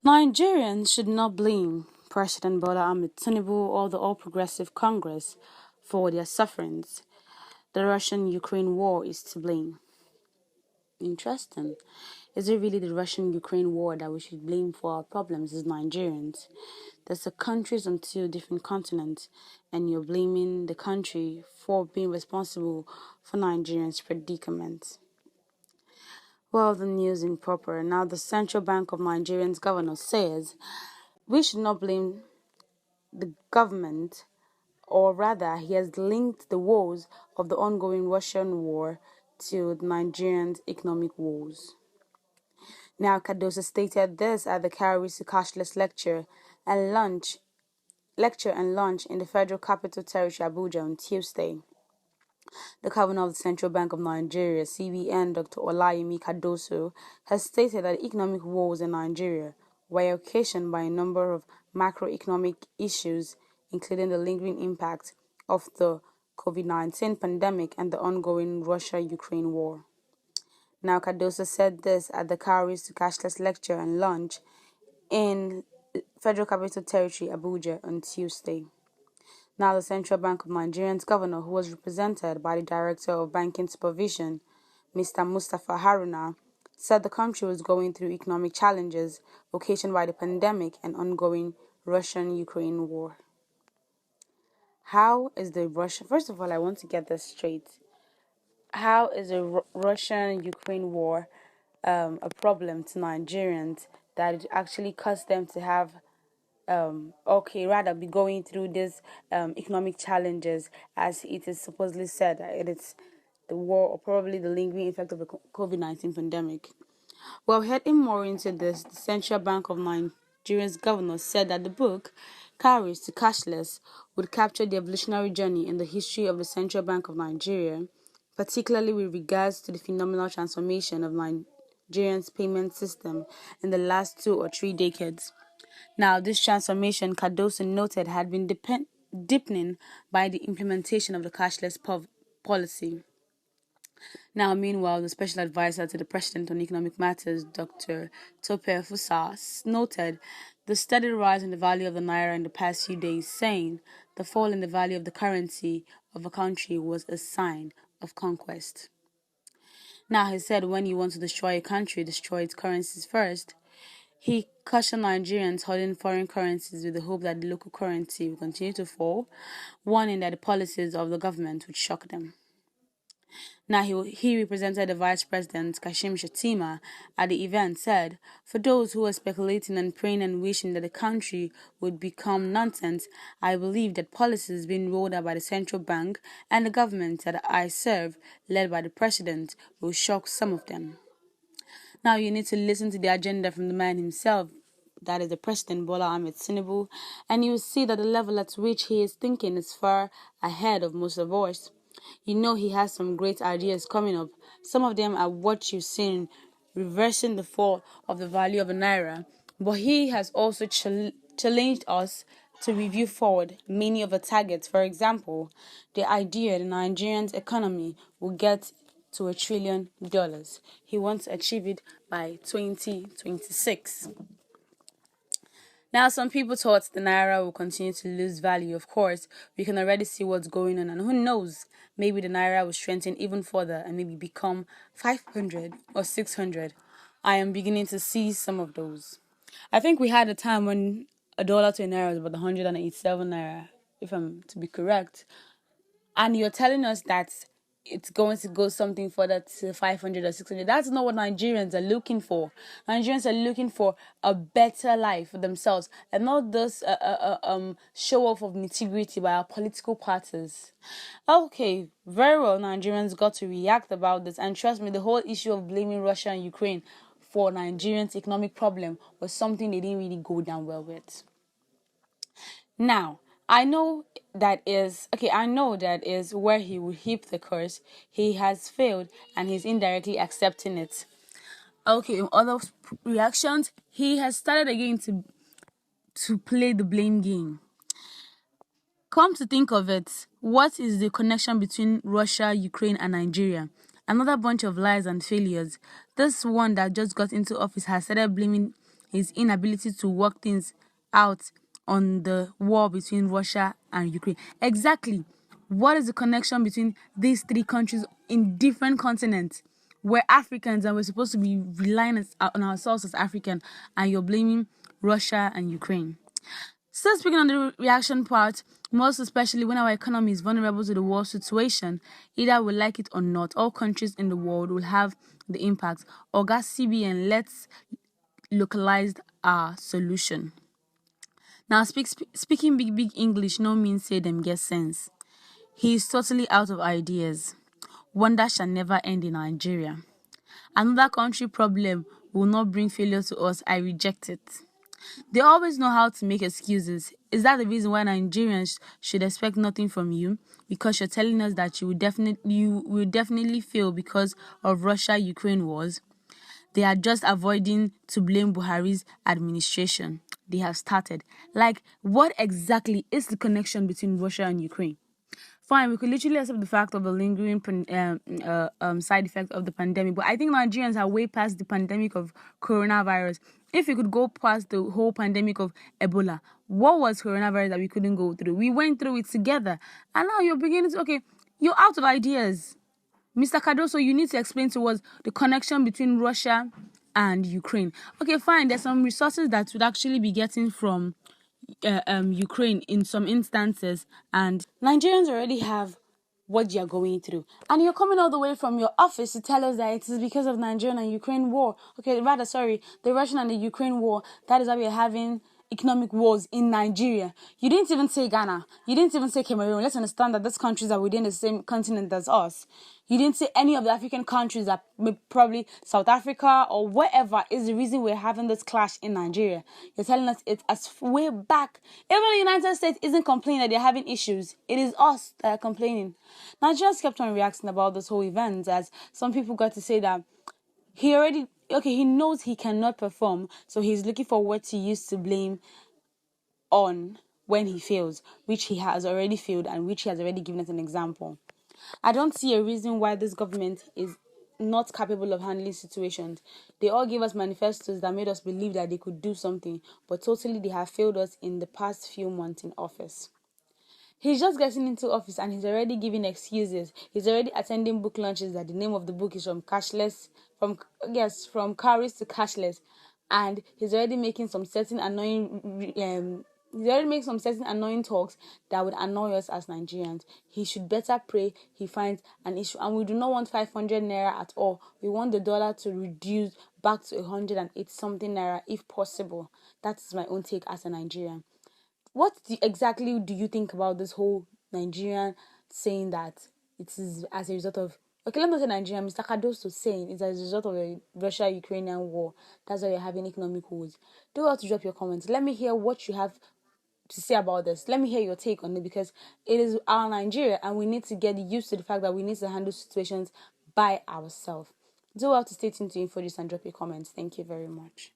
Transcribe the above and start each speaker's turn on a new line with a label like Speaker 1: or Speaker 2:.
Speaker 1: Nigerians should not blame President Bola Ahmed Tinubu or the All Progressive Congress for their sufferings. The Russian-Ukraine war is to blame. Interesting. Is it really the Russian-Ukraine war that we should blame for our problems as Nigerians? There's a countries on two different continents, and you're blaming the country for being responsible for Nigerians' predicament. Well, the news in proper. Now, the Central Bank of Nigeria's governor says we should not blame the government, or rather, he has linked the woes of the ongoing Russian war to the Nigerians' economic woes. Now, Cardoso stated this at the Cowries to Cashless lecture and lunch in the Federal Capital Territory, Abuja, on Tuesday. The Governor of the Central Bank of Nigeria, CBN, Dr. Olayemi Cardoso, has stated that economic woes in Nigeria were occasioned by a number of macroeconomic issues, including the lingering impact of the COVID-19 pandemic and the ongoing Russia-Ukraine war. Now, Cardoso said this at the Cowries to Cashless lecture and lunch in Federal Capital Territory, Abuja, on Tuesday. Now, the Central Bank of Nigeria's governor, who was represented by the Director of Banking Supervision, Mr. Mustafa Haruna, said the country was going through economic challenges occasioned by the pandemic and ongoing Russian-Ukraine war. First of all, I want to get this straight. How is the Russian-Ukraine war a problem to Nigerians that it actually caused them to have be going through these economic challenges, as it is supposedly said that it is the war or probably the lingering effect of the COVID-19 pandemic? Well, heading more into this, the Central Bank of Nigeria's governor said that the book, Cowries to Cashless, would capture the evolutionary journey in the history of the Central Bank of Nigeria, particularly with regards to the phenomenal transformation of Nigeria's payment system in the last 2 or 3 decades. Now, this transformation, Cardoso noted, had been deepening by the implementation of the cashless policy. Now, meanwhile, the special advisor to the President on Economic Matters, Dr. Tope Fusas, noted the steady rise in the value of the naira in the past few days, saying the fall in the value of the currency of a country was a sign of conquest. Now, he said when you want to destroy a country, destroy its currencies first. He cautioned Nigerians holding foreign currencies with the hope that the local currency will continue to fall, warning that the policies of the government would shock them. Now, he represented the Vice President, Kashim Shettima, at the event, said, "For those who are speculating and praying and wishing that the country would become nonsense, I believe that policies being rolled out by the central bank and the government that I serve, led by the President, will shock some of them." Now, you need to listen to the agenda from the man himself, that is the President Bola Ahmed Tinubu, and you will see that the level at which he is thinking is far ahead of most of us. You know he has some great ideas coming up. Some of them are what you've seen, reversing the fall of the value of the naira. But he has also challenged us to review forward many of the targets. For example, the idea the Nigerian economy will get to $1 trillion. He wants to achieve it by 2026. Now, some people thought the naira will continue to lose value. Of course, we can already see what's going on, and who knows, maybe the naira will strengthen even further and maybe become 500 or 600. I am beginning to see some of those. I think we had a time when a dollar to a naira was about 187 naira, if I'm to be correct. And you're telling us that it's going to go something further to 500 or 600. That's not what Nigerians are looking for. Nigerians are looking for a better life for themselves, and not this show off of nitty-gritty by our political parties. Okay, very well, Nigerians got to react about this, and trust me, the whole issue of blaming Russia and Ukraine for Nigerians' economic problem was something they didn't really go down well with. Now, I know that is where he will heap the curse. He has failed and he's indirectly accepting it. Okay, in other reactions, he has started again to play the blame game. Come to think of it, what is the connection between Russia, Ukraine, and Nigeria? Another bunch of lies and failures. This one that just got into office has started blaming his inability to work things out on the war between Russia and Ukraine. Exactly. What is the connection between these three countries in different continents? We're Africans and we're supposed to be relying on ourselves as African, and you're blaming Russia and Ukraine. Still speaking on the reaction part, most especially when our economy is vulnerable to the war situation, either we like it or not, all countries in the world will have the impact. Oga CBN, let's localize our solution. Now, speaking big English no means say them get sense. He is totally out of ideas. Wonder shall never end in Nigeria. Another country problem will not bring failure to us. I reject it. They always know how to make excuses. Is that the reason why Nigerians should expect nothing from you? Because you're telling us that you will definitely fail because of Russia-Ukraine wars? They are just avoiding to blame Buhari's administration. They have started. Like, what exactly is the connection between Russia and Ukraine? Fine, we could literally accept the fact of the lingering side effect of the pandemic, but I think Nigerians are way past the pandemic of coronavirus. If we could go past the whole pandemic of Ebola, what was coronavirus that we couldn't go through? We went through it together, and now you're beginning to, okay, you're out of ideas. Mr. Cardoso, you need to explain to us the connection between Russia and Ukraine. Okay, fine, there's some resources that would actually be getting from Ukraine in some instances, and Nigerians already have what you're going through, and you're coming all the way from your office to tell us that it is because of Nigerian and Ukraine war. Okay, rather, sorry, the Russian and the Ukraine war. That is why we're having economic wars in Nigeria. You didn't even say Ghana. You didn't even say Cameroon. Let's understand that those countries are within the same continent as us. You didn't say any of the African countries that probably South Africa or wherever is the reason we're having this clash in Nigeria. You're telling us it's as way back. Even the United States isn't complaining that they're having issues. It is us that are complaining. Nigerians kept on reacting about this whole event, as some people got to say that he knows he cannot perform, so he's looking for what to use to blame on when he fails, which he has already failed and which he has already given us an example. I don't see a reason why this government is not capable of handling situations. They all gave us manifestos that made us believe that they could do something, but totally they have failed us in the past few months in office. He's just getting into office and he's already giving excuses. He's already attending book launches that the name of the book is from cowries to cashless, and he's already making some certain annoying talks that would annoy us as Nigerians. He should better pray he finds an issue, and we do not want 500 naira at all. We want the dollar to reduce back to 108 something naira if possible. That is my own take as a Nigerian. Exactly do you think about this whole Nigerian saying that it is as a result of... Okay, let me say Nigerian. Mr. Cardoso saying it's as a result of a Russia-Ukrainian war. That's why you're having economic wars. Do well to drop your comments. Let me hear what you have to say about this. Let me hear your take on it, because it is our Nigeria and we need to get used to the fact that we need to handle situations by ourselves. Do well to stay tuned to InfoGist and drop your comments. Thank you very much.